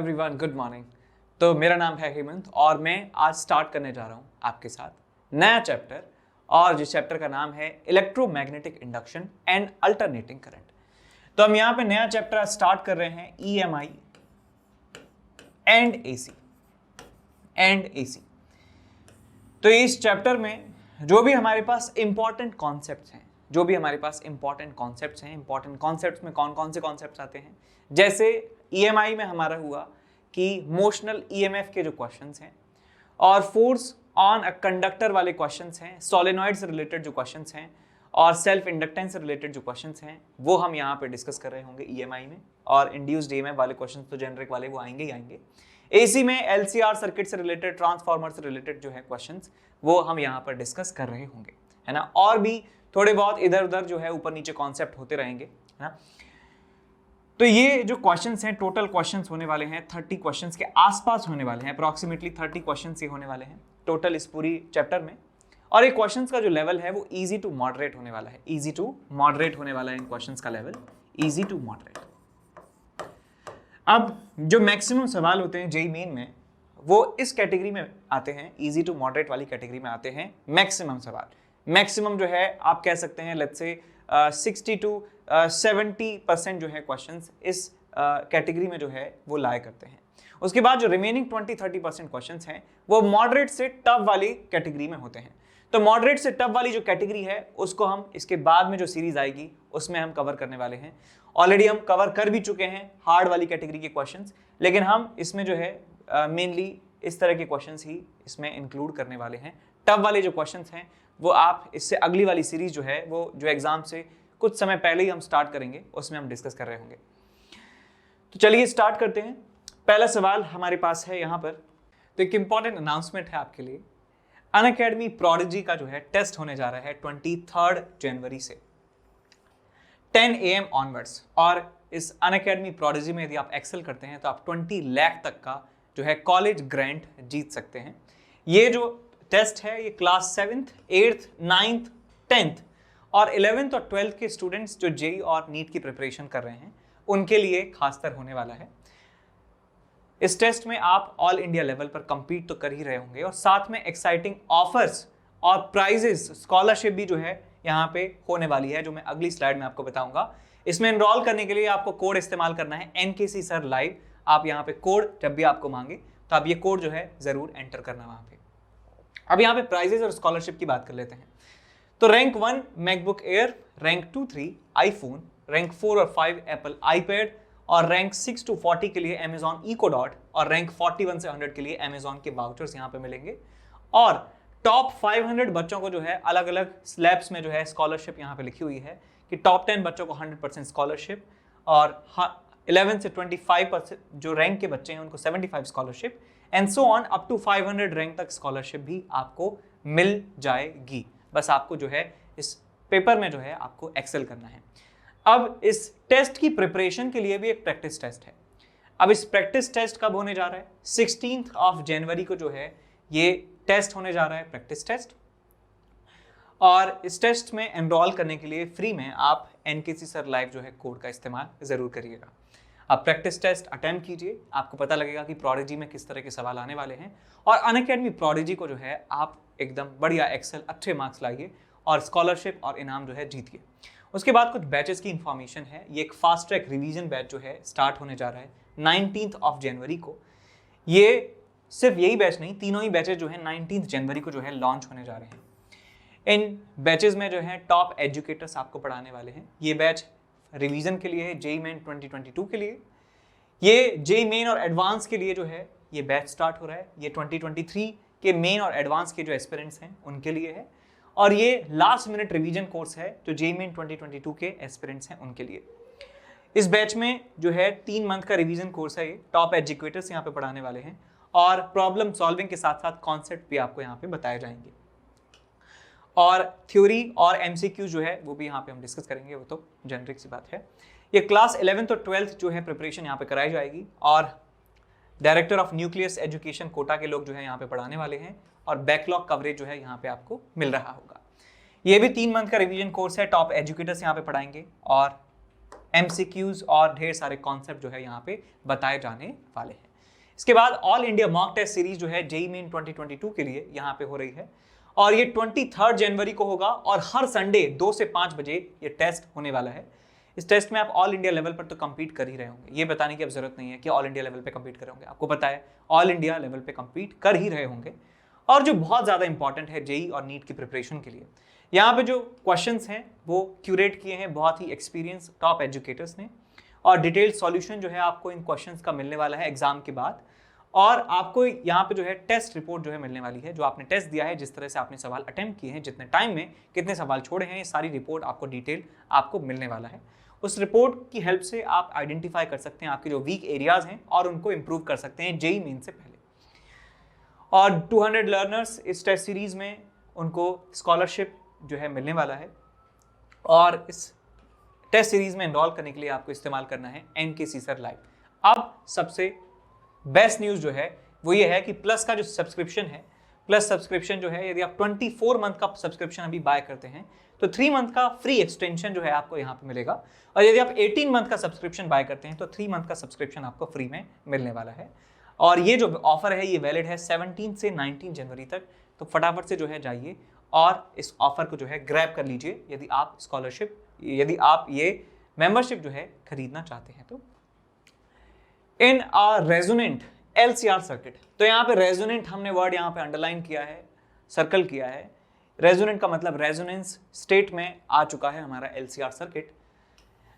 Everyone, good morning. तो मेरा नाम है हेमंत और मैं आज स्टार्ट करने जा रहा हूँ आपके साथ नया चैप्टर, और जिस चैप्टर का नाम है electromagnetic induction and alternating current. तो हम यहाँ पे नया चैप्टर स्टार्ट कर रहे हैं EMI एंड AC। तो इस चैप्टर में जो भी हमारे पास इंपॉर्टेंट कॉन्सेप्ट्स हैं, इंपॉर्टेंट कॉन्सेप्ट्स में कौन कौन से कॉन्सेप्ट्स आते हैं, जैसे EMI में हमारा हुआ कि मोशनल EMF के जो क्वेश्चंस हैं और फोर्स ऑन अ कंडक्टर वाले क्वेश्चंस हैं, सोलेनॉइड से रिलेटेड जो क्वेश्चंस हैं और सेल्फ इंडक्टेंस से रिलेटेड जो क्वेश्चंस हैं वो हम यहाँ पे डिस्कस कर रहे होंगे EMI में। और इंड्यूस्ड EMF वाले क्वेश्चंस तो जेनरिक वाले वो आएंगे ही आएंगे। AC में LCR सर्किट से रिलेटेड, ट्रांसफार्मर से रिलेटेड जो है क्वेश्चंस वो हम यहाँ पर डिस्कस कर रहे होंगे, है ना। और भी थोड़े बहुत इधर उधर जो है ऊपर नीचे कॉन्सेप्ट होते रहेंगे, है ना। तो ये जो क्वेश्चंस हैं, टोटल क्वेश्चंस होने वाले हैं 30 क्वेश्चंस के आसपास होने वाले हैं, अप्रॉक्सीमेटली 30 क्वेश्चंस ये होने वाले हैं टोटल इस पूरी चैप्टर में। और ये क्वेश्चंस का जो लेवल है वो इजी टू मॉडरेट होने वाला है, इन क्वेश्चंस का लेवल इजी टू मॉडरेट। अब जो मैक्सिमम सवाल होते हैं जेईई मेन में वो इस कैटेगरी में आते हैं, इजी टू मॉडरेट वाली कैटेगरी में आते हैं मैक्सिमम सवाल। मैक्सिमम जो है आप कह सकते हैं लेट्स से 60 to 70% जो है क्वेश्चंस इस कैटेगरी में जो है वो लाया करते हैं। उसके बाद जो रिमेनिंग 20-30% क्वेश्चंस हैं वो मॉडरेट से टफ वाली कैटेगरी में होते हैं। तो मॉडरेट से टफ वाली जो कैटेगरी है उसको हम इसके बाद में जो सीरीज आएगी उसमें हम कवर करने वाले हैं। ऑलरेडी हम कवर कर भी चुके हैं हार्ड वाली कैटेगरी के क्वेश्चंस, लेकिन हम इसमें जो है मेनली इस तरह के क्वेश्चंस ही इसमें इंक्लूड करने वाले हैं। टफ वाले जो क्वेश्चंस हैं वो आप इससे अगली वाली सीरीज जो है वो जो एग्जाम से कुछ समय पहले ही हम स्टार्ट करेंगे उसमें हम डिस्कस कर रहे होंगे। तो चलिए स्टार्ट करते हैं। पहला सवाल हमारे पास है यहाँ पर। तो एक इंपॉर्टेंट अनाउंसमेंट है आपके लिए। अनअकैडमी प्रोडिजी का जो है टेस्ट होने जा रहा है 23 जनवरी से 10 AM ऑनवर्ड्स। और इस अनअकैडमी प्रोडिजी में यदि आप एक्सेल करते हैं तो आप 20 लाख तक का जो है कॉलेज ग्रांट जीत सकते हैं। ये जो टेस्ट है ये class 7th, 8th, 9th, 10th और 11th और 12th के स्टूडेंट्स जो जेईई और नीट की प्रिपरेशन कर रहे हैं उनके लिए खासकर होने वाला है। इस टेस्ट में आप ऑल इंडिया लेवल पर compete तो कर ही रहे होंगे और साथ में एक्साइटिंग ऑफर्स और प्राइजेस, स्कॉलरशिप भी जो है यहाँ पे होने वाली है, जो मैं अगली स्लाइड में आपको बताऊंगा। इसमें एनरोल करने के लिए आपको कोड इस्तेमाल करना है NKC सर लाइव। आप यहाँ पे कोड जब भी आपको मांगे तो आप ये कोड जो है जरूर एंटर करना वहां पे। अब यहाँ पे प्राइजेस और स्कॉलरशिप की बात कर लेते हैं। तो rank 1 MacBook air, rank 2-3 iPhone, rank 4 और 5 एप्पल आईपैड और रैंक 6 to 40 के लिए अमेजॉन इको डॉट और रैंक 41 से 100 के लिए अमेजॉन के वाउचर्स यहाँ पे मिलेंगे। और टॉप 500 बच्चों को जो है अलग अलग स्लैब्स में जो है स्कॉलरशिप यहाँ पे लिखी हुई है कि टॉप 10 बच्चों को 100% स्कॉलरशिप और 11 से 25% जो रैंक के बच्चे हैं उनको 75 scholarship and so on up to 500 rank तक स्कॉलरशिप भी आपको मिल जाएगी। बस आपको जो है इस पेपर में जो है आपको एक्सेल करना है। अब इस टेस्ट की प्रिपरेशन के लिए भी एक प्रैक्टिस टेस्ट है। अब इस प्रैक्टिस टेस्ट कब होने जा रहा है? 16 जनवरी को जो है ये टेस्ट होने जा रहा है, प्रैक्टिस टेस्ट। और इस टेस्ट में एनरोल करने के लिए फ्री में आप NKC सर लाइव जो है कोड का इस्तेमाल जरूर करिएगा। आप प्रैक्टिस टेस्ट अटेम्प्ट कीजिए, आपको पता लगेगा कि प्रोडिजी में किस तरह के सवाल आने वाले हैं। और अनअकैडमी प्रोडिजी को जो है आप एकदम बढ़िया एक्सेल अच्छे मार्क्स लाइए और स्कॉलरशिप और इनाम जो है जीतिए। उसके बाद कुछ बैचेस की इंफॉर्मेशन है। ये एक फास्ट ट्रैक रिवीजन बैच जो है स्टार्ट होने जा रहा है 19 जनवरी को। ये सिर्फ यही बैच नहीं, तीनों ही बैचेस जो है 19 जनवरी को जो है लॉन्च होने जा रहे हैं। इन बैचेस में जो है टॉप एजुकेटर्स आपको पढ़ाने वाले हैं। ये बैच रिवीजन के लिए है, जेईई मेन 2022 के लिए। ये जेईई मेन और एडवांस के लिए जो है ये बैच स्टार्ट हो रहा है। ये 2023 के मेन और एडवांस के जो एस्पिरेंट्स हैं उनके लिए है। और ये लास्ट मिनट रिवीजन कोर्स है जो जेईई मेन 2022 के एस्पिरेंट्स हैं उनके लिए। इस बैच में जो है 3 मंथ का रिवीजन कोर्स है। ये टॉप एजुकेटर्स यहाँ पे पढ़ाने वाले हैं और प्रॉब्लम सॉल्विंग के साथ साथ कॉन्सेप्ट भी आपको यहाँ पे बताए जाएंगे। और थ्योरी और MCQ जो है वो भी यहाँ पे हम डिस्कस करेंगे, वो तो जेनरिक सी बात है। ये क्लास 11th और 12th जो है प्रिपरेशन यहाँ पे कराई जाएगी और director of nucleus education Kota के लोग जो है यहाँ पे पढ़ाने वाले हैं और बैकलॉग कवरेज जो है यहाँ पे आपको मिल रहा होगा। ये भी 3 मंथ का रिवीजन कोर्स है। टॉप एजुकेटर्स यहाँ पे पढ़ाएंगे और MCQs और ढेर सारे कॉन्सेप्ट जो है यहाँ पे बताए जाने वाले हैं। इसके बाद all India mock test series जो है जेईई मेन 2022 के लिए यहाँ पे हो रही है और ये 23 जनवरी को होगा और हर संडे 2 से 5 बजे ये टेस्ट होने वाला है। इस टेस्ट में आप ऑल इंडिया लेवल पर तो compete कर ही रहे होंगे, ये बताने की अब जरूरत नहीं है कि ऑल इंडिया लेवल पे compete कर रहे होंगे, आपको पता है ऑल इंडिया लेवल पे compete कर ही रहे होंगे। और जो बहुत ज़्यादा इंपॉर्टेंट है जेईई और नीट की प्रिपरेशन के लिए, यहाँ पे जो क्वेश्चंस हैं वो क्यूरेट किए हैं बहुत ही एक्सपीरियंस टॉप एजुकेटर्स ने और डिटेल्ड सॉल्यूशन जो है आपको इन क्वेश्चंस का मिलने वाला है एग्जाम के बाद। और आपको यहाँ पे जो है टेस्ट रिपोर्ट जो है मिलने वाली है, जो आपने टेस्ट दिया है, जिस तरह से आपने सवाल अटेम्प्ट किए हैं, जितने टाइम में कितने सवाल छोड़े हैं, ये सारी रिपोर्ट आपको डिटेल आपको मिलने वाला है। उस रिपोर्ट की हेल्प से आप आइडेंटिफाई कर सकते हैं आपके जो वीक एरियाज हैं और उनको इंप्रूव कर सकते हैं जेईई मेन से पहले। और 200 लर्नर्स इस टेस्ट सीरीज में उनको स्कॉलरशिप जो है मिलने वाला है और इस टेस्ट सीरीज में एनरोल करने के लिए आपको इस्तेमाल करना है एनकेसी सर लाइव। अब सबसे बेस्ट न्यूज़ जो है वो ये है कि प्लस का जो सब्सक्रिप्शन है, प्लस सब्सक्रिप्शन जो है, यदि आप 24 मंथ का सब्सक्रिप्शन अभी बाय करते हैं तो 3 मंथ का फ्री एक्सटेंशन जो है आपको यहाँ पे मिलेगा और यदि आप 18 मंथ का सब्सक्रिप्शन बाय करते हैं तो 3 मंथ का सब्सक्रिप्शन आपको फ्री में मिलने वाला है। और ये जो ऑफर है ये वैलिड है 17 से 19 जनवरी तक, तो फटाफट से जो है जाइए और इस ऑफर को जो है ग्रैब कर लीजिए यदि आप स्कॉलरशिप, यदि आप ये मेंबरशिप जो है खरीदना चाहते हैं। तो इन अ रेजोनेंट LCR सर्किट, तो यहाँ पे रेजोनेंट हमने वर्ड यहाँ पे अंडरलाइन किया है, सर्कल किया है। रेजोनेंट का मतलब रेजोनेंस स्टेट में आ चुका है हमारा LCR circuit.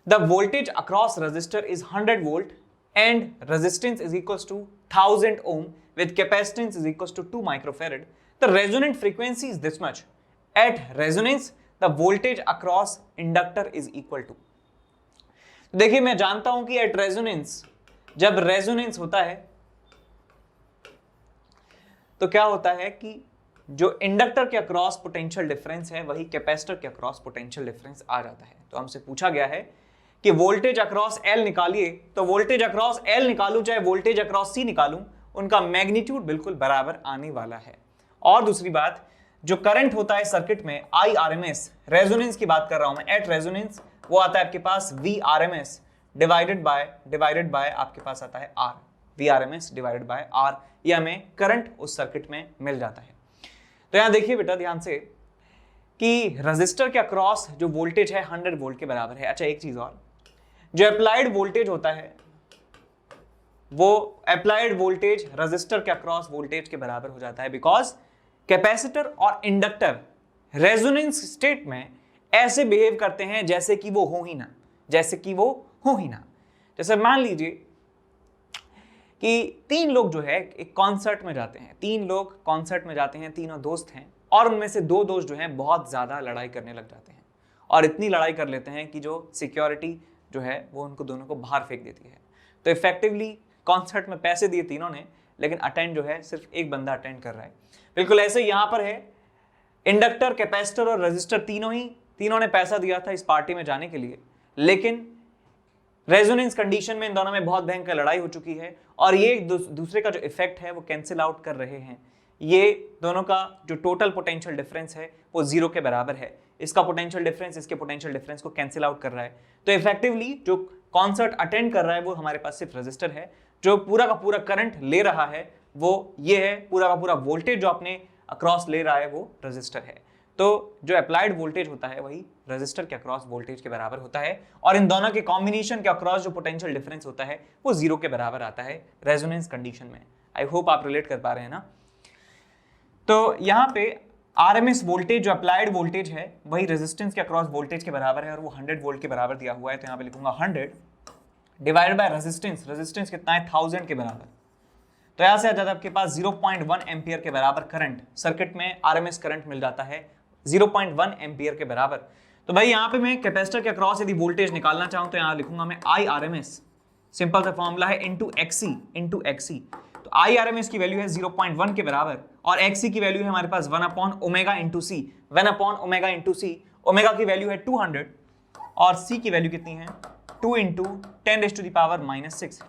The voltage across resistor is 100 volt and resistance is equals to 1000 ohm with capacitance is equals to 2 microfarad. The resonant frequency is this much. At resonance the voltage across inductor is equal to. देखिए मैं जानता हूं कि at resonance, जब resonance होता है तो क्या होता है कि जो इंडक्टर के अक्रॉस पोटेंशियल डिफरेंस है वही कैपेसिटर के अक्रॉस पोटेंशियल डिफरेंस आ जाता है। तो हमसे पूछा गया है कि वोल्टेज अक्रॉस L निकालिए, तो वोल्टेज अक्रॉस L निकालूं चाहे वोल्टेज अक्रॉस C निकालूं, उनका मैग्नीट्यूड बिल्कुल बराबर आने वाला है। और दूसरी बात, जो करंट होता है सर्किट में IRMS, रेजोनेंस की बात कर रहा हूं मैं, एट रेजोनेंस वो आता है आपके पास VRMS डिवाइडेड बाय आपके पास आता है R, VRMS divided by R, ये हमें करंट उस सर्किट में मिल जाता है। तो यहां देखिए बेटा ध्यान से कि रजिस्टर के अक्रॉस जो वोल्टेज है 100 वोल्ट के बराबर है। अच्छा एक चीज और, जो अप्लाइड वोल्टेज होता है वो अप्लाइड वोल्टेज रजिस्टर के अक्रॉस वोल्टेज के बराबर हो जाता है, बिकॉज कैपेसिटर और इंडक्टर रेजोनेंस स्टेट में ऐसे बिहेव करते हैं जैसे कि वो हो ही ना, जैसे कि वो हो ही ना। जैसे मान लीजिए कि 3 लोग जो है एक कॉन्सर्ट में जाते हैं, 3 लोग कॉन्सर्ट में जाते हैं, तीनों दोस्त हैं और उनमें से 2 दोस्त जो हैं बहुत ज़्यादा लड़ाई करने लग जाते हैं और इतनी लड़ाई कर लेते हैं कि जो सिक्योरिटी जो है वो उनको दोनों को बाहर फेंक देती है। तो इफेक्टिवली कॉन्सर्ट में पैसे दिए तीनों ने, लेकिन अटेंड जो है सिर्फ एक बंदा अटेंड कर रहा है। बिल्कुल ऐसे यहाँ पर है, इंडक्टर, कैपेसिटर और रजिस्टर तीनों ने पैसा दिया था इस पार्टी में जाने के लिए, लेकिन रेजोनेंस कंडीशन में इन दोनों में बहुत भयंकर लड़ाई हो चुकी है और ये दूसरे का जो इफेक्ट है वो कैंसिल आउट कर रहे हैं। ये दोनों का जो टोटल पोटेंशियल डिफरेंस है वो 0 के बराबर है। इसका पोटेंशियल डिफरेंस इसके पोटेंशियल डिफरेंस को कैंसिल आउट कर रहा है। तो इफेक्टिवली जो कॉन्सर्ट अटेंड कर रहा है वो हमारे पास सिर्फ रजिस्टर है, जो पूरा का पूरा करंट ले रहा है वो ये है, पूरा का पूरा वोल्टेज जो अपने अक्रॉस ले रहा है वो रजिस्टर है। तो जो अप्लाइड वोल्टेज होता है वही रजिस्टर के अक्रॉस वोल्टेज के बराबर होता है और इन दोनों के कॉम्बिनेशन के अक्रॉस जो पोटेंशियल डिफरेंस होता है वो 0 के बराबर आता है रेजोनेंस कंडीशन में। आई होप आप रिलेट कर पा रहे हैं ना। तो यहाँ पे RMS वोल्टेज जो अप्लाइड वोल्टेज है वही रेजिस्टेंस के अक्रॉस वोल्टेज के बराबर है और वो 100 वोल्ट के बराबर दिया हुआ है। तो यहाँ पे लिखूंगा 100 डिवाइडेड बाय रेजिस्टेंस, रेजिस्टेंस कितना है 1000 के बराबर। तो यहाँ से आ जाता है आपके पास 0.1 एम्पियर के बराबर करंट, सर्किट में RMS करंट मिल जाता है 0.1 एम्पियर के बराबर। तो भाई यहाँ पे मैं कैपेसिटर के अक्रॉस यदि वोल्टेज निकालना चाहूँ तो यहाँ लिखूंगा मैं IRMS, सिंपल सा फॉर्मूला है इंटू XC। तो IRMS की वैल्यू है 0.1 के बराबर और XC की वैल्यू है हमारे पास 1/ओमेगा इंटू सी, 1/ओमेगा इंटू सी। ओमेगा की वैल्यू है 200 और C की वैल्यू कितनी है 2 इंटू 10⁻⁻6।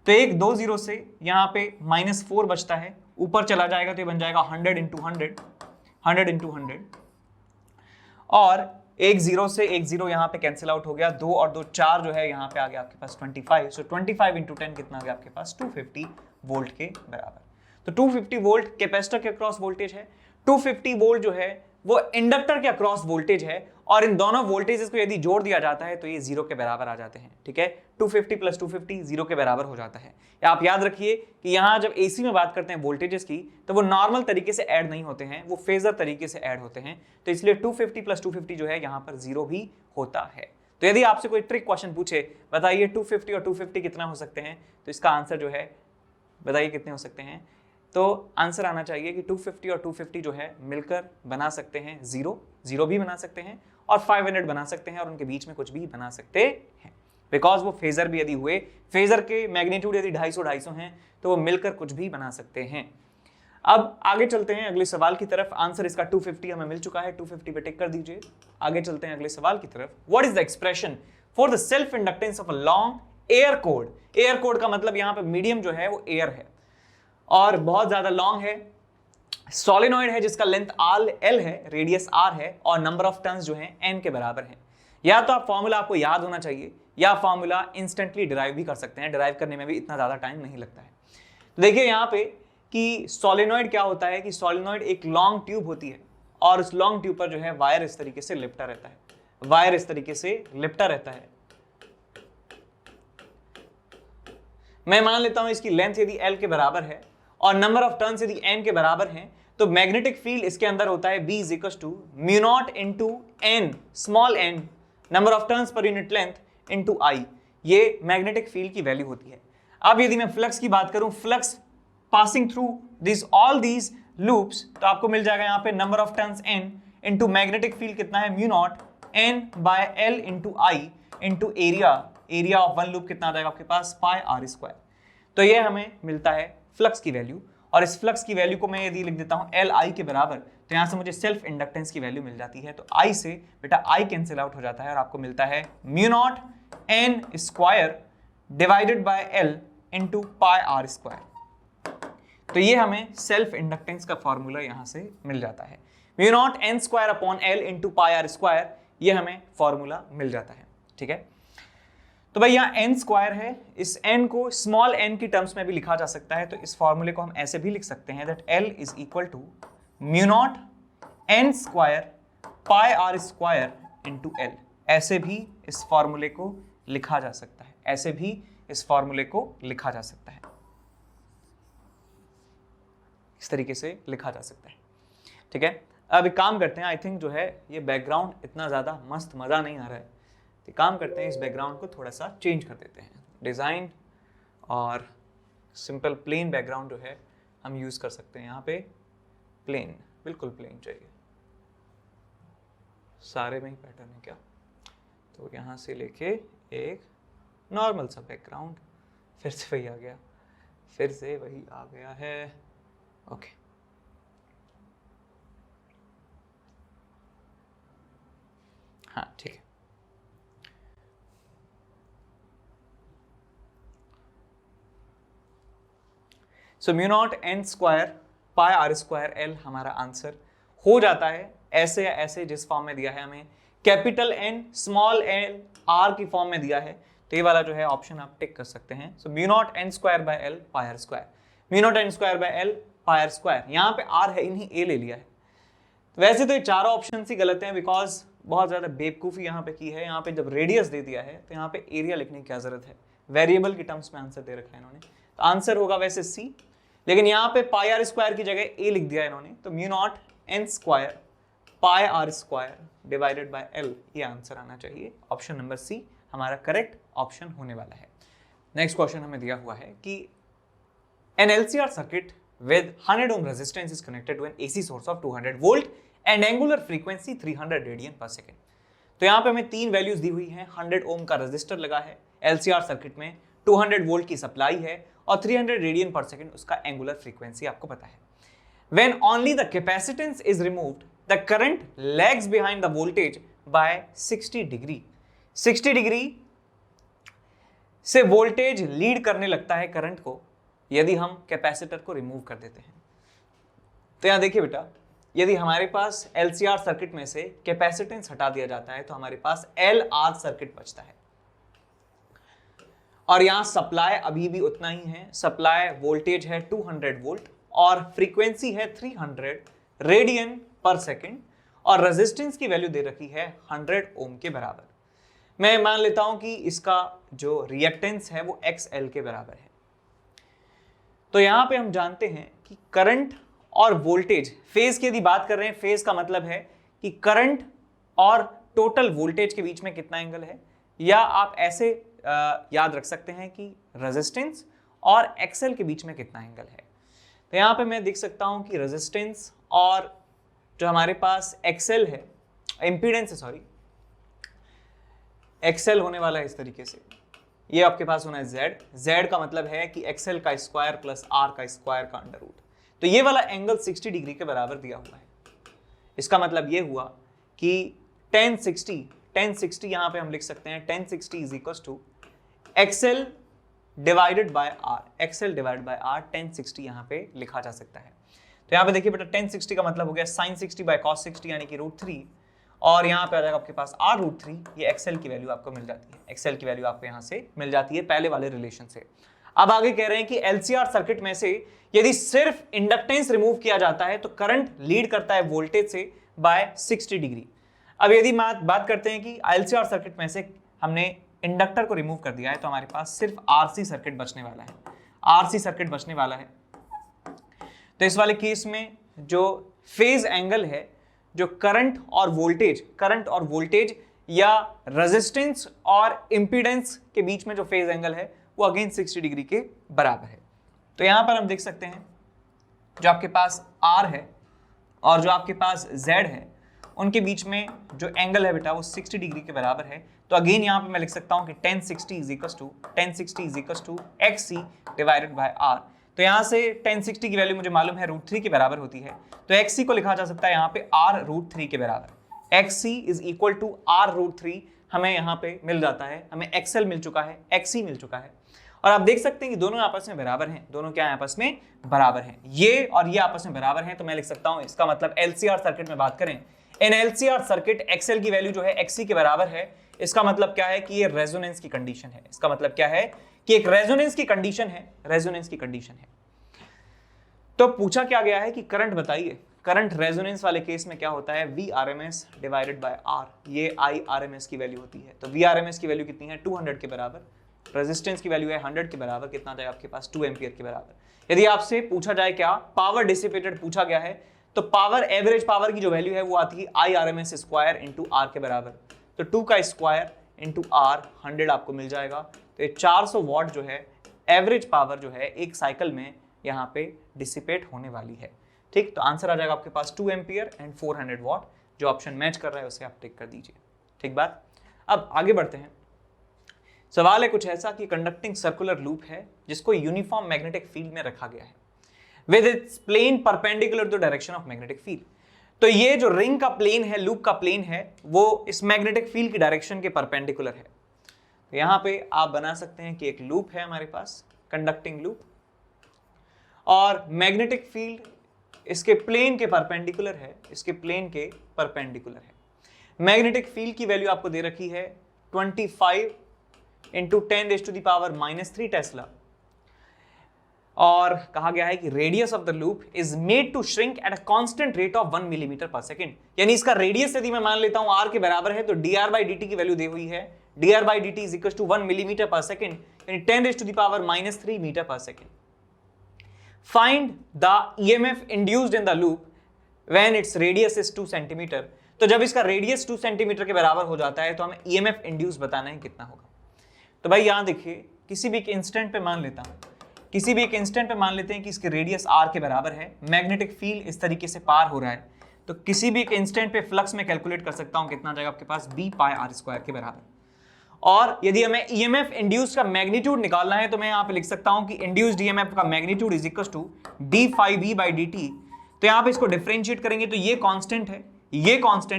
तो एक 2 0 से यहाँ पे -4 बचता है, ऊपर चला जाएगा तो ये बन जाएगा 100 इंटू 100 और एक जीरो से एक जीरो यहाँ पे कैंसिल आउट हो गया, 2 और 2 4 जो है यहाँ पे आ गया आपके पास 25। सो 25 इंटू 10 कितना आ गया आपके पास 250 वोल्ट के बराबर। तो 250 वोल्ट कैपेसिटर के अक्रॉस वोल्टेज है, 250 वोल्ट जो है वो इंडक्टर के अक्रॉस वोल्टेज है, और इन दोनों वोल्टेजेस को यदि जोड़ दिया जाता है तो ये जीरो के बराबर आ जाते हैं। ठीक है, 250 प्लस 250 जीरो के बराबर हो जाता है। या आप याद रखिए कि यहां जब एसी में बात करते हैं वोल्टेजेस की तो वो नॉर्मल तरीके से ऐड नहीं होते हैं, वो फेजर तरीके से ऐड होते हैं। तो इसलिए 250 प्लस 250 जो है यहाँ पर जीरो भी होता है। तो यदि आपसे कोई ट्रिक क्वेश्चन पूछे बताइए 250 और 250 कितना हो सकते हैं, तो इसका आंसर जो है बताइए कितने हो सकते हैं, तो आंसर आना चाहिए कि 250 और 250 जो है मिलकर बना सकते हैं जीरो, जीरो भी बना सकते हैं और 500 बना सकते हैं, और उनके बीच में कुछ भी बना सकते हैं, बिकॉज वो फेजर भी यदि हुए, फेजर के मैग्नीट्यूड यदि 250 हैं तो वो मिलकर कुछ भी बना सकते हैं। अब आगे चलते हैं अगले सवाल की तरफ। आंसर इसका 250 हमें मिल चुका है, 250 पे टिक कर दीजिए। आगे चलते हैं अगले सवाल की तरफ। What is the expression for the self inductance of a long air code? Air code का मतलब यहाँ पे मीडियम जो है वो एयर है और बहुत ज्यादा लॉन्ग है, सोलेनॉइड है जिसका लेंथ L है, रेडियस R है, और नंबर ऑफ टर्न्स जो है N के बराबर है। या तो आप फॉर्मूला आपको याद होना चाहिए या फॉर्मूला इंस्टेंटली डिराइव भी कर सकते हैं, डिराइव करने में भी इतना ज्यादा टाइम नहीं लगता है। तो देखिए यहाँ पे कि सोलेनॉइड क्या होता है कि सोलेनॉइड एक लॉन्ग ट्यूब होती है और उस लॉन्ग ट्यूब पर जो है वायर इस तरीके से लिपटा रहता है, वायर इस तरीके से लिपटा रहता है। मैं मान लेता हूं इसकी लेंथ यदि L के बराबर है और नंबर ऑफ टर्न्स यदि N के बराबर हैं, तो मैग्नेटिक फील्ड इसके अंदर होता है B is equal to mu naught into N small n number of turns per unit length into I। ये मैग्नेटिक फील्ड की वैल्यू होती है। अब यदि मैं फ्लक्स की बात करूं, flux passing through this all these loops, तो आपको मिल जाएगा यहाँ पे number of turns N into magnetic field कितना है mu naught N by L into I into area of one loop कितना आ जाएगा आपके पास पाई R स्क्वायर। तो ये हमें मिलता है फ्लक्स की वैल्यू, और इस फ्लक्स की वैल्यू को मैं यदि लिख देता हूं Li के बराबर, तो यहां से मुझे सेल्फ इंडक्टेंस की वैल्यू मिल जाती है। तो I से बेटा I कैंसिल आउट हो जाता है और आपको मिलता है mu naught N square divided by L into pi R square. तो ये हमें सेल्फ इंडक्टेंस का फॉर्मूला यहां से मिल जाता है, mu naught N square upon L into pi R square, ये हमें फॉर्मूला मिल जाता है। ठीक है, तो भाई यहाँ n स्क्वायर है, इस n को स्मॉल n की टर्म्स में भी लिखा जा सकता है। तो इस फॉर्मूले को हम ऐसे भी लिख सकते हैं that L is equal to mu naught n square pi R square into L। ऐसे भी इस फॉर्मूले को लिखा जा सकता है, ऐसे भी इस फॉर्मूले को लिखा जा सकता है, इस तरीके से लिखा जा सकता है। ठीक है, अब एक काम करते हैं, आई थिंक जो है ये बैकग्राउंड इतना ज़्यादा मस्त मज़ा नहीं आ रहा है, तो काम करते हैं इस बैकग्राउंड को थोड़ा सा चेंज कर देते हैं। डिज़ाइन और सिंपल प्लेन बैकग्राउंड जो है हम यूज़ कर सकते हैं। यहाँ पे प्लेन, बिल्कुल प्लेन चाहिए, सारे में ही पैटर्न है क्या, तो यहाँ से लेके एक नॉर्मल सा बैकग्राउंड, फिर से वही आ गया, फिर से वही आ गया है। ओके, हाँ ठीक है। So mu naught N square pi R square L हमारा आंसर हो जाता है। ऐसे या ऐसे जिस फॉर्म में दिया है हमें, capital N small n R की फॉर्म में दिया है, तो ये वाला जो है ऑप्शन आप टिक कर सकते हैं। So mu naught N square by L pi R square, mu naught N square by L pi R square, यहाँ पे R है, इन्हीं A ले लिया है। तो वैसे तो ये चारों ऑप्शन ही गलत हैं, बिकॉज बहुत ज़्यादा बेवकूफ़ी यहाँ पे की है। यहाँ पे जब रेडियस दे दिया है तो यहाँ पे एरिया लिखने की क्या ज़रूरत है, वेरिएबल की टर्म्स में आंसर दे रखा है इन्होंने। तो आंसर होगा वैसे C, लेकिन यहाँ पे पाई R स्क्वायर की जगह A लिख दिया इन्होंने, तो mu naught N square pi R square divided by L, ये आंसर आना चाहिए। ऑप्शन नंबर C हमारा करेक्ट ऑप्शन होने वाला है। नेक्स्ट क्वेश्चन हमें दिया हुआ है कि an LCR circuit with 100 ohm resistance is connected to an AC source of 200 volt and angular frequency 300 radian पर सेकेंड। तो यहाँ पे हमें तीन वैल्यूज दी हुई हैं। 100 ओम का रेजिस्टर लगा है LCR सर्किट में, 200 वोल्ट की सप्लाई है और 300 रेडियन पर सेकेंड उसका एंगुलर फ्रीक्वेंसी आपको पता है। When only the capacitance is removed, the current lags behind the voltage by 60 degree. 60 degree से वोल्टेज लीड करने लगता है करंट को यदि हम कैपेसिटर को रिमूव कर देते हैं। तो यहां देखिए बेटा, यदि हमारे पास LCR सर्किट में से कैपेसिटेंस हटा दिया जाता है तो हमारे पास LR सर्किट बचता है। और यहां सप्लाई अभी भी उतना ही है, सप्लाई वोल्टेज है 200 वोल्ट और फ्रीक्वेंसी है 300 रेडियन पर सेकेंड और रेजिस्टेंस की वैल्यू दे रखी है 100 ओम के बराबर। मैं मान लेता हूं कि इसका जो रिएक्टेंस है वो XL के बराबर है। तो यहां पे हम जानते हैं कि करंट और वोल्टेज, फेज की यदि बात कर रहे हैं, फेज का मतलब है कि करंट और टोटल वोल्टेज के बीच में कितना एंगल है, या आप ऐसे याद रख सकते हैं कि रेजिस्टेंस और XL के बीच में कितना एंगल है। तो यहां पे मैं देख सकता हूं कि रेजिस्टेंस और जो हमारे पास XL है, इंपीडेंस है, सॉरी XL होने वाला है इस तरीके से, ये आपके पास होना है Z का मतलब है कि XL का स्क्वायर प्लस R का स्क्वायर का अंडर रूट। तो ये वाला एंगल 60 डिग्री के बराबर दिया हुआ है। इसका मतलब ये हुआ कि 1060 यहां पे हम लिख सकते हैं 1060 is equal to XL divided by R, XL divided by R 1060 यहां पे लिखा जा सकता है। तो यहां पे देखिए बेटा 1060 का मतलब हो गया sin 60 बाय cos 60 यानी कि √3 और यहां पे आ जाएगा आपके पास R√3, ये XL की वैल्यू आपको मिल जाती है, XL की वैल्यू आपको यहां से मिल जाती है पहले वाले रिलेशन से। अब आगे कह रहे हैं कि LCR सर्किट में से यदि सिर्फ इंडक्टेंस रिमूव किया जाता है तो करंट लीड करता है वोल्टेज से बाय 60 डिग्री। अब यदि बात करते हैं कि LCR सर्किट में से हमने इंडक्टर को रिमूव कर दिया है तो हमारे पास सिर्फ RC सर्किट बचने वाला है, RC सर्किट बचने वाला है। तो इस वाले केस में जो फेज एंगल है, जो करंट और वोल्टेज या रेजिस्टेंस और इंपीडेंस के बीच में जो फेज एंगल है वो अगेन 60 डिग्री के बराबर है। तो यहां पर हम देख सकते हैं जो आपके पास R है और जो आपके पास Z है, उनके बीच में जो एंगल है बेटा वो 60 डिग्री के बराबर है। तो अगेन यहां पे मैं लिख सकता हूं कि 1060 is equal to XC divided by R। तो यहां से 1060 की वैल्यू मुझे मालूम है √3 के बराबर होती है, तो XC को लिखा जा सकता है यहां पे R√3 के बराबर। XC is equal to R√3 हमें यहां पे मिल जाता है, हमें XL मिल चुका है, XC मिल चुका है। और आप देख सकते हैं कि दोनों आपस में बराबर हैं, दोनों क्या आपस में बराबर हैं, ये और ये आपस में बराबर हैं। तो मैं लिख सकता हूं इसका मतलब LCR सर्किट में बात करें, इन LCR सर्किट XL की वैल्यू जो है XC के बराबर है। इसका मतलब क्या है कि ये रेजोनेंस की कंडीशन है, इसका मतलब क्या है कि एक रेजोनेंस की कंडीशन है, तो पूछा क्या गया है कि करंट बताइए, करंट रेजोनेंस वाले केस में क्या होता है, VRMS डिवाइडेड बाय R, ये IRMS की वैल्यू होती है। तो VRMS की वैल्यू कितनी है 200 के बराबर, रेजिस्टेंस की वैल्यू है 100 के बराबर, कितना जाएगा आपके पास 2 एम्पियर के बराबर। यदि आपसे पूछा जाए क्या पावर डिसिपेटेड पूछा गया है, तो पावर, एवरेज पावर की जो वैल्यू है वो आती है IRMS स्क्वायर इंटू R के बराबर। तो 2 का स्क्वायर इंटू R 100 आपको मिल जाएगा। तो ये 400 वॉट जो है एवरेज पावर जो है एक साइकिल में यहाँ पे डिसिपेट होने वाली है। ठीक, तो आंसर आ जाएगा आपके पास 2 एम्पियर एंड 400 वॉट, जो ऑप्शन मैच कर रहा है उसे आप टिक कर दीजिए। ठीक बात। अब आगे बढ़ते हैं। सवाल है कुछ ऐसा कि कंडक्टिंग सर्कुलर लूप है जिसको यूनिफॉर्म मैग्नेटिक फील्ड में रखा गया है with its plane perpendicular to direction of magnetic field. तो ये जो रिंग का प्लेन है, लूप का प्लेन है, वो इस मैग्नेटिक फील्ड की डायरेक्शन के परपेंडिकुलर है। तो यहां पे आप बना सकते हैं कि एक लूप है हमारे पास, कंडक्टिंग लूप, और मैग्नेटिक फील्ड इसके प्लेन के परपेंडिकुलर है, इसके प्लेन के परपेंडिकुलर है। मैग्नेटिक फील्ड की वैल्यू आपको दे रखी है 25 इंटू 10⁻³ टेस्ला, और कहा गया है कि radius of the loop is made to shrink at a constant rate of 1 millimetre per second. यानी इसका रेडियस यदि मैं मान लेता हूं r के बराबर है, तो dr/dt की वैल्यू दी हुई है, dr/dt is equal to 1 millimetre per second, यानी 10⁻³ metre per second. Find the EMF induced in the loop when its radius is 2 centimetre. तो जब इसका रेडियस 2 सेंटीमीटर के बराबर हो जाता है तो हमें EMF इंड्यूस बताना है कितना होगा। तो भाई यहां देखिए, किसी भी एक इंस्टेंट पे मान लेते हैं कि इसके रेडियस r के बराबर है, मैग्नेटिक फील्ड इस तरीके से पार हो रहा है, तो किसी भी एक इंस्टेंट पे फ्लक्स में कैलकुलेट कर सकता हूं, कितना जाएगा आपके पास b/r² के बराबर। और यदि हमें EMF इंड्यूस्ड का मैग्नीट्यूड निकालना है तो मैं यहां पे लिख सकता हूं कि इंड्यूस्ड EMF का magnitude is equal to d∅b/dt। तो यहां पे इसको डिफरेंशिएट करेंगे तो ये कांस्टेंट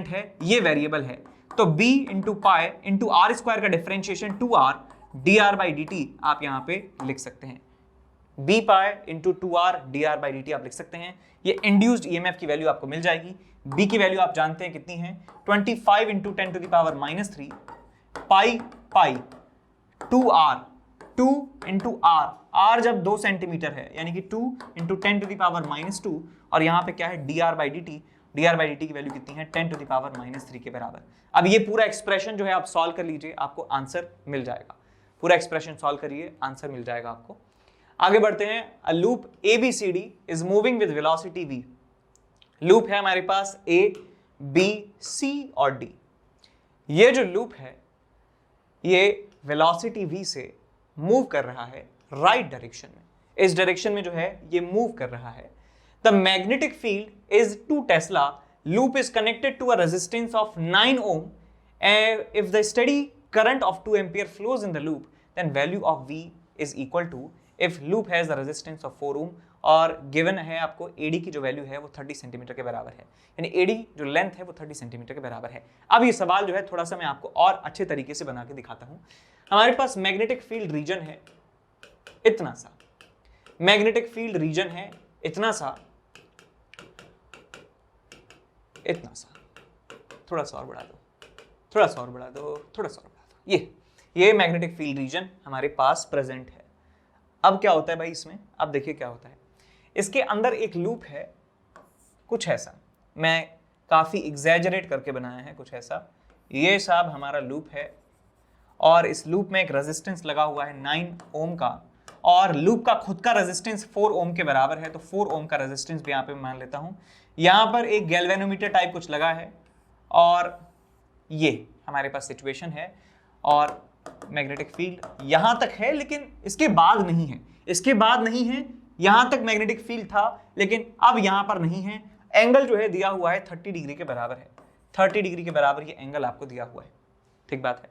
है, ये वेरिएबल है, तो b into pi into r² का डिफरेंशिएशन 2r dr/dt आप यहां पे लिख सकते हैं। B pi into 2r dr by dt आप लिख सकते हैं। ये इंड्यूस्ड ईएमएफ की वैल्यू आपको मिल जाएगी। बी की वैल्यू आप जानते हैं कितनी है, 25 into 10 to the power -3 pi pi 2r, 2 into R, R जब 2 सेंटीमीटर है यानी कि 2 इंटू 10 टू द पावर -2, और यहाँ पे क्या है dr बाई dt की वैल्यू कितनी है 10 टू द पावर -3 के बराबर। अब ये पूरा एक्सप्रेशन जो है आप सॉल्व कर लीजिए, आपको आंसर मिल जाएगा। पूरा एक्सप्रेशन सॉल्व करिए, आंसर मिल जाएगा आपको। आगे बढ़ते हैं। A loop ABCD is moving with velocity v। Loop है हमारे पास A, B, C और D। ये जो लूप है ये वेलोसिटी v से मूव कर रहा है राइट डायरेक्शन में। इस डायरेक्शन में जो है ये मूव कर रहा है। The magnetic field is 2 tesla. Loop is connected to a resistance of 9 ohm। If the steady current of 2 ampere flows in the loop, then value of v is equal to if loop has the resistance of 4 ohm, और given है आपको AD की जो value है वो 30 centimetre के बराबर है, यानी AD जो लेंथ है वो 30 सेंटीमीटर के बराबर है। अब ये सवाल जो है थोड़ा सा मैं आपको और अच्छे तरीके से बना के दिखाता हूं। हमारे पास मैग्नेटिक फील्ड रीजन है इतना सा, मैग्नेटिक फील्ड रीजन है इतना सा, इतना सा, थोड़ा सा और बढ़ा दो, थोड़ा सा और बढ़ा दो, थोड़ा सा और बढ़ा दो। ये मैग्नेटिक फील्ड रीजन हमारे पास प्रेजेंट है। अब क्या होता है भाई इसमें, अब देखिए क्या होता है। इसके अंदर एक लूप है कुछ ऐसा, मैं काफी एग्जैजरेट करके बनाया है कुछ ऐसा। ये साहब हमारा लूप है और इस लूप में एक रेजिस्टेंस लगा हुआ है 9 ओम का, और लूप का खुद का रेजिस्टेंस 4 ओम के बराबर है, तो 4 ओम का रेजिस्टेंस भी यहाँ पे मान लेता हूँ। यहाँ पर एक गैल्वेनोमीटर टाइप कुछ लगा है, और ये हमारे पास सिचुएशन है, और मैग्नेटिक फील्ड यहां तक है लेकिन इसके बाद नहीं है, इसके बाद नहीं है। यहां तक मैग्नेटिक फील्ड था लेकिन अब यहां पर नहीं है। एंगल जो है दिया हुआ है 30 डिग्री के बराबर है, 30 डिग्री के बराबर ये एंगल आपको दिया हुआ है, ठीक बात है।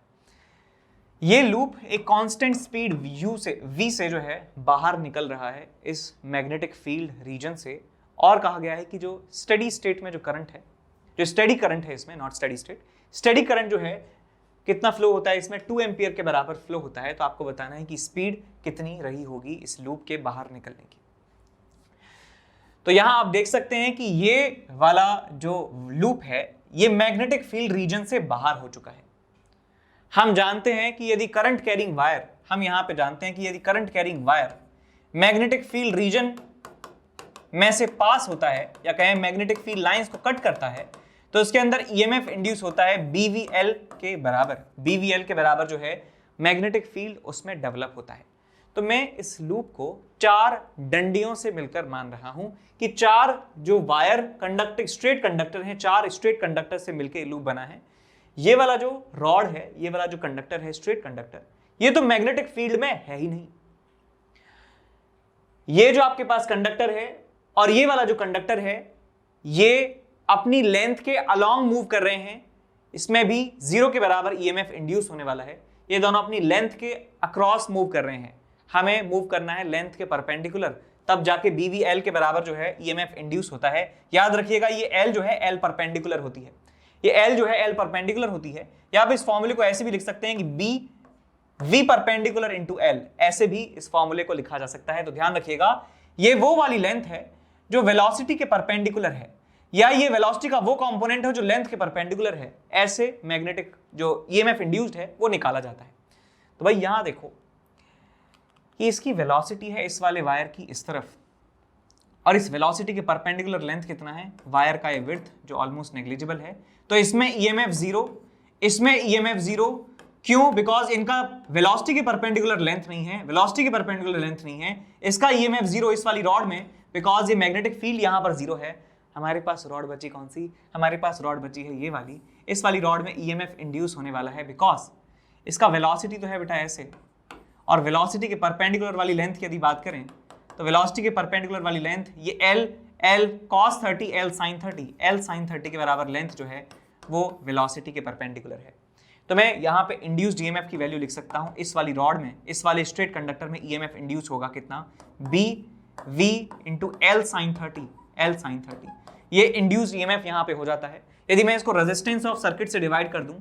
ये लूप एक कांस्टेंट स्पीड v से जो है बाहर निकल रहा है इस मैग्नेटिक फील्ड रीजन से, और कहा गया है कि जो स्टेडी स्टेट में जो करंट है, जो स्टेडी करंट है इसमें, not steady state, steady current जो है कितना फ्लो होता है इसमें 2 एम्पियर के बराबर फ्लो होता है। तो आपको बताना है कि स्पीड कितनी रही होगी इस लूप के बाहर निकलने की। तो यहां आप देख सकते हैं कि ये वाला जो लूप है ये मैग्नेटिक फील्ड रीजन से बाहर हो चुका है। हम जानते हैं कि यदि करंट कैरिंग वायर, हम यहां पे जानते हैं कि यदि current carrying wire magnetic field region में से पास होता है, या कहें मैग्नेटिक फील्ड लाइंस को कट करता है, तो उसके अंदर ईएमएफ इंड्यूस होता है BVL के बराबर। BVL के बराबर जो है मैग्नेटिक फील्ड उसमें डेवलप होता है। तो मैं इस लूप को 4 डंडियों से मिलकर मान रहा हूं कि 4 जो वायर कंडक्टर, स्ट्रेट कंडक्टर हैं, 4 स्ट्रेट कंडक्टर से मिलकर लूप बना है। ये वाला जो रॉड है, ये वाला जो कंडक्टर है स्ट्रेट कंडक्टर, ये तो मैग्नेटिक फील्ड में है ही नहीं। ये जो आपके पास कंडक्टर है और ये वाला जो कंडक्टर है ये अपनी लेंथ के अलोंग मूव कर रहे हैं, इसमें भी 0 के बराबर ईएमएफ इंड्यूस होने वाला है। ये दोनों अपनी लेंथ के अक्रॉस मूव कर रहे हैं, हमें मूव करना है लेंथ के परपेंडिकुलर, तब जाके BVL के बराबर जो है ईएमएफ इंड्यूस होता है। याद रखिएगा ये L जो है L परपेंडिकुलर होती है, ये L जो है L परपेंडिकुलर होती है। या आप इस फॉर्मूले को ऐसे भी लिख सकते हैं कि B V perpendicular into L, ऐसे भी इस फॉर्मूले को लिखा जा सकता है। तो ध्यान रखिएगा ये वो वाली लेंथ है जो वेलोसिटी के परपेंडिकुलर है, या ये वेलोसिटी का वो कंपोनेंट है जो लेंथ के परपेंडिकुलर है। ऐसे मैग्नेटिक जो ईएमएफ इंड्यूस्ड है वो निकाला जाता है। तो भाई यहां देखो कि इसकी वेलोसिटी है इस वाले वायर की इस तरफ, और इस वेलोसिटी के परपेंडिकुलर लेंथ कितना है, वायर का ये विड्थ जो ऑलमोस्ट नेग्लिजिबल है। तो इसमें ईएमएफ 0, इसमें ईएमएफ 0, क्यों? बिकॉज इनका वेलोसिटी के परपेंडिकुलर लेंथ नहीं है, वेलोसिटी के परपेंडिकुलर लेंथ नहीं है। इसका ईएमएफ 0 इस वाली रॉड में, बिकॉज ये मैग्नेटिक फील्ड यहां पर 0 है। हमारे पास रॉड बची कौन सी, हमारे पास रॉड बची है ये वाली। इस वाली रॉड में ईएमएफ इंड्यूस होने वाला है बिकॉज इसका वेलोसिटी तो है बेटा ऐसे, और वेलोसिटी के परपेंडिकुलर वाली लेंथ की यदि बात करें तो वेलोसिटी के परपेंडिकुलर वाली लेंथ ये L cos 30 L sin 30 के बराबर लेंथ जो है वो वेलोसिटी के परपेंडिकुलर है। तो मैं यहाँ पे इंड्यूस्ड ईएमएफ की वैल्यू लिख सकता हूँ इस वाली रॉड में, इस वाले स्ट्रेट कंडक्टर में ईएमएफ इंड्यूस होगा कितना, BV इंटू L sin 30। ये इंड्यूस्ड ईएमएफ यहाँ पे हो जाता है। यदि मैं इसको रेजिस्टेंस ऑफ सर्किट से डिवाइड कर दूं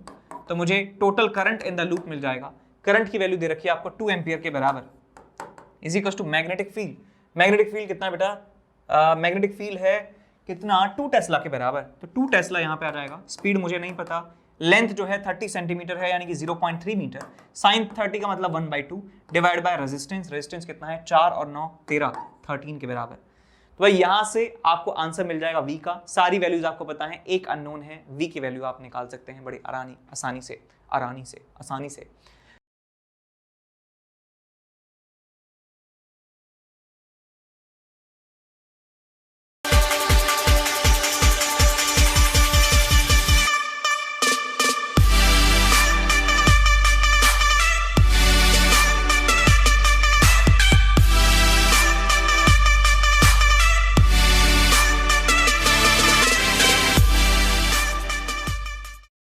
तो मुझे total current in the loop मिल जाएगा। करंट की वैल्यू दे रखी है आपको 2 एम्पियर के बराबर। Is equal to magnetic field. Magnetic field कितना है बेटा? मैग्नेटिक फील्ड है कितना? 2 टेस्ला के बराबर। तो 2 टेस्ला यहाँ पे आ जाएगा। स्पीड मुझे नहीं पता। लेंथ जो है 30 सेंटीमीटर है यानी कि 0.3 मीटर। साइन 30 का मतलब 1/2 डिवाइड बाय रेजिस्टेंस। रेजिस्टेंस कितना है? 4 और 9 13, 13 के बराबर। तो भाई यहां से आपको आंसर मिल जाएगा v का। सारी वैल्यूज आपको पता है, एक अननोन है, v की वैल्यू आप निकाल सकते हैं बड़ी आसानी से।